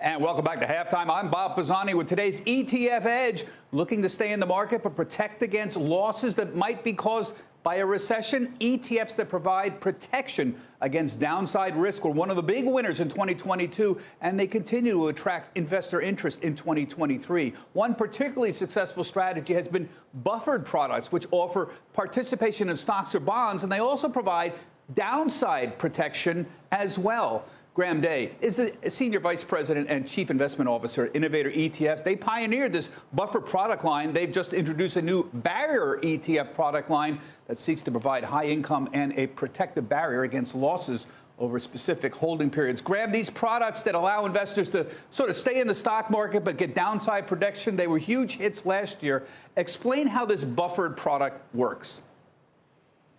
And welcome back to Halftime. I'm Bob Pisani with today's ETF Edge, looking to stay in the market but protect against losses that might be caused by a recession. ETFs that provide protection against downside risk were one of the big winners in 2022, and they continue to attract investor interest in 2023. One particularly successful strategy has been buffered products, which offer participation in stocks or bonds, and they also provide downside protection as well. Graham Day is the Senior Vice President and Chief Investment Officer at Innovator ETFs. They pioneered this buffer product line. They've just introduced a new barrier ETF product line that seeks to provide high income and a protective barrier against losses over specific holding periods. Graham, these products that allow investors to sort of stay in the stock market but get downside protection, they were huge hits last year. Explain how this buffered product works.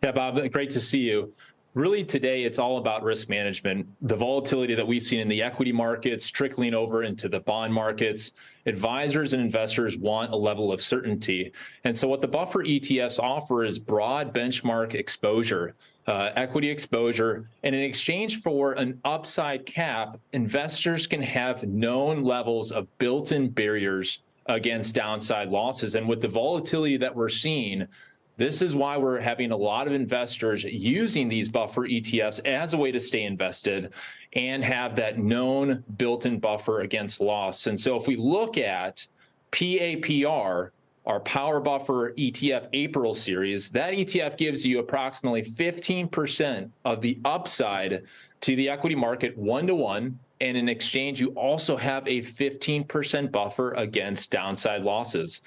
Yeah, Bob, great to see you. Really, today, it's all about risk management. The volatility that we've seen in the equity markets trickling over into the bond markets. Advisors and investors want a level of certainty. And so what the buffer ETFs offer is broad benchmark exposure, equity exposure. And in exchange for an upside cap, investors can have known levels of built-in barriers against downside losses. And with the volatility that we're seeing, this is why we're having a lot of investors using these buffer ETFs as a way to stay invested and have that known built-in buffer against loss. And so if we look at PAPR, our Power Buffer ETF April series, that ETF gives you approximately 15% of the upside to the equity market 1-to-1. And in exchange, you also have a 15% buffer against downside losses.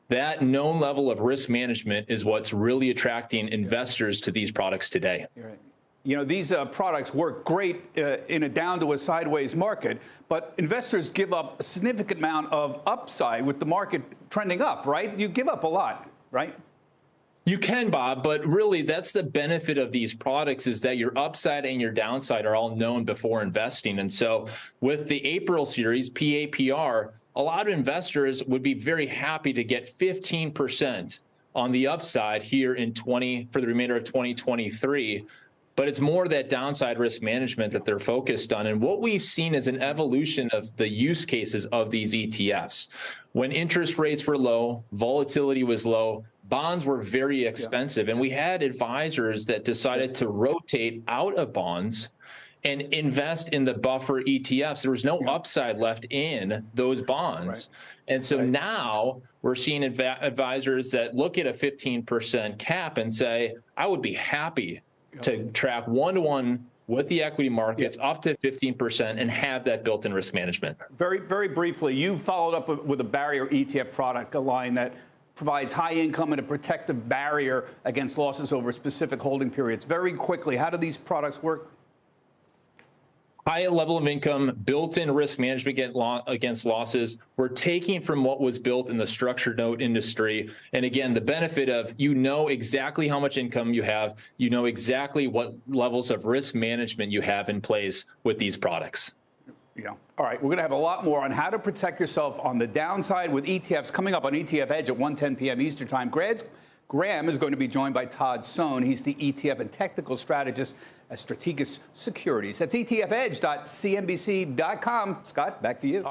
That known level of risk management is what's really attracting investors to these products today. Right. You know, these products work great in a down to a sideways market, but investors give up a significant amount of upside with the market trending up, right? You give up a lot, right? You can, Bob, but really that's the benefit of these products is that your upside and your downside are all known before investing. And so with the April series, PAPR, a lot of investors would be very happy to get 15% on the upside here for the remainder of 2023. But it's more that downside risk management that they're focused on. And what we've seen is an evolution of the use cases of these ETFs. When interest rates were low, volatility was low, bonds were very expensive. And we had advisors that decided to rotate out of bonds and invest in the buffer ETFs. There was no upside left in those bonds. Right. And so now we're seeing advisors that look at a 15% cap and say, I would be happy to track 1-to-1 with the equity markets up to 15% and have that built-in risk management. Very, very briefly, you followed up with a barrier ETF product, a line that provides high income and a protective barrier against losses over specific holding periods. Very quickly, how do these products work? High level of income, built-in risk management against losses. We're taking from what was built in the structured note industry. And again, the benefit of you know exactly how much income you have, you know exactly what levels of risk management you have in place with these products. Yeah. All right. We're going to have a lot more on how to protect yourself on the downside with ETFs coming up on ETF Edge at 1:10 p.m. Eastern Time. Graham is going to be joined by Todd Sohn. He's the ETF and technical strategist at Strategic Securities. That's etfedge.cnbc.com. Scott, back to you.